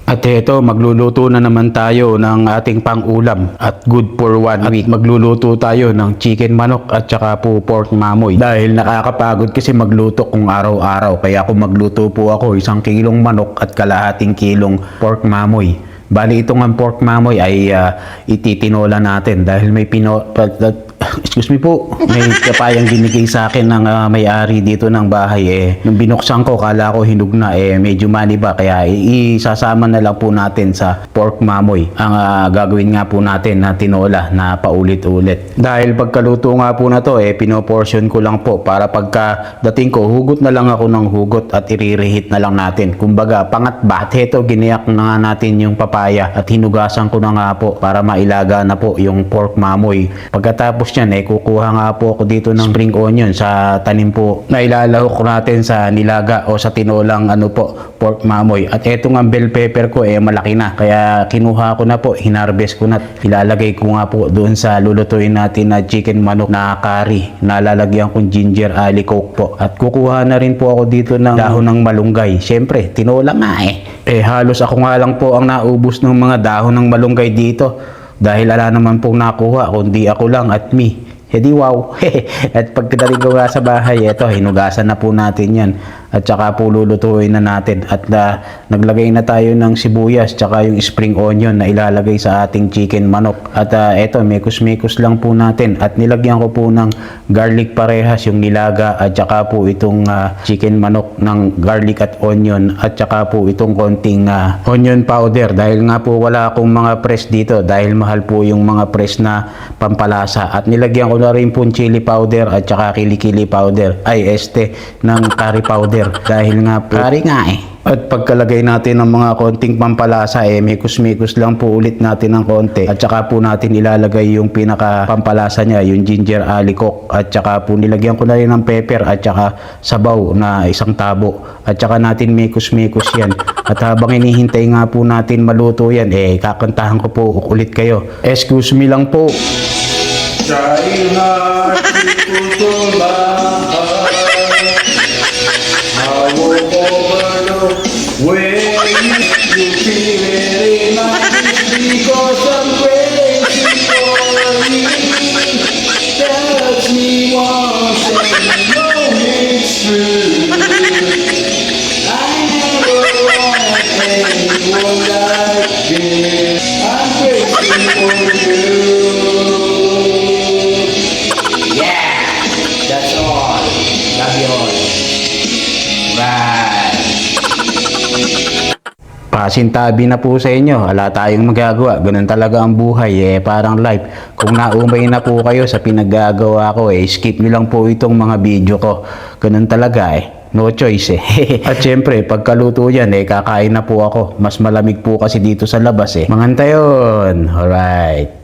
At ito, magluluto na naman tayo ng ating pang-ulam at good for 1 week. Magluluto tayo ng chicken manok at saka po pork mamoy. Dahil nakakapagod kasi magluto kung araw-araw. Kaya kung magluto po ako 1 kilong manok at kalahating kilong pork mamoy. Bali itong ang pork mamoy ay ititinola natin dahil may excuse me po, may papayang binigay sa akin ng may-ari dito ng bahay. Nung binuksan ko, kala ko hinug na, medyo maniba, kaya isasama na lang po natin sa pork mamoy ang gagawin nga po natin na tinola na paulit-ulit. Dahil pagkaluto nga po na to, pinoportion ko lang po para pagka dating ko, hugot na lang ako ng hugot at irirehit na lang natin. Kumbaga, pangatbat, heto giniyak na nga natin yung papaya at hinugasan ko na nga po para mailaga na po yung pork mamoy. Pagkatapos yan, kukuha nga po ako dito ng spring onion sa tanim po na ilalahok natin sa nilaga o sa tinolang pork mamoy. At eto nga bell pepper ko malaki na, kaya kinuha ko na po, hinarvest ko na, ilalagay ko nga po doon sa lulutuin natin na chicken manok na curry na lalagyan kong ginger ali coke po. At kukuha na rin po ako dito ng dahon ng malunggay. Syempre, tinola nga halos ako nga lang po ang naubos ng mga dahon ng malunggay dito. Dahil ala naman pong nakuha, kundi ako lang at me. Di wow. At pagkadating ko nga sa bahay, eto, hinugasan na po natin yan. At saka po lulutuin na natin. At naglagay na tayo ng sibuyas, tsaka yung spring onion na ilalagay sa ating chicken manok. At eto, mekos-mekos lang po natin. At nilagyan ko po ng garlic parehas yung nilaga. At saka po itong chicken manok ng garlic at onion. At saka po itong konting onion powder. Dahil nga po wala akong mga press dito. Dahil mahal po yung mga press na pampalasa. At nilagyan ko na rin po chili powder at saka kilikili powder. Ng curry powder. Dahil nga po, curry nga At pagkalagay natin ng mga konting pampalasa, mekos-mekos lang po ulit natin ng konti. At saka po natin ilalagay yung pinaka pampalasa niya, yung ginger ali coke. At saka po nilagyan ko na rin ng pepper at saka sabaw na 1 tabo. At saka natin mekos-mekos yan. At habang hinihintay nga po natin maluto yan, kakantahan ko po ulit kayo. Excuse me lang po. Try hard to I won't overlook when you feel it in my dreams because I'm crazy for you. Touch me once and you know it's true. I never want anyone like this. I'm crazy for you. Yeah, that's all. Love you all. Pasintabi na po sa inyo, wala tayong magagawa, ganun talaga ang buhay, parang life. Kung naumay na po kayo sa pinaggagawa ko, skip nyo lang po itong mga video ko, ganun talaga no choice At syempre, pagkaluto yan kakain na po ako, mas malamig po kasi dito sa labas Mangantayon, alright.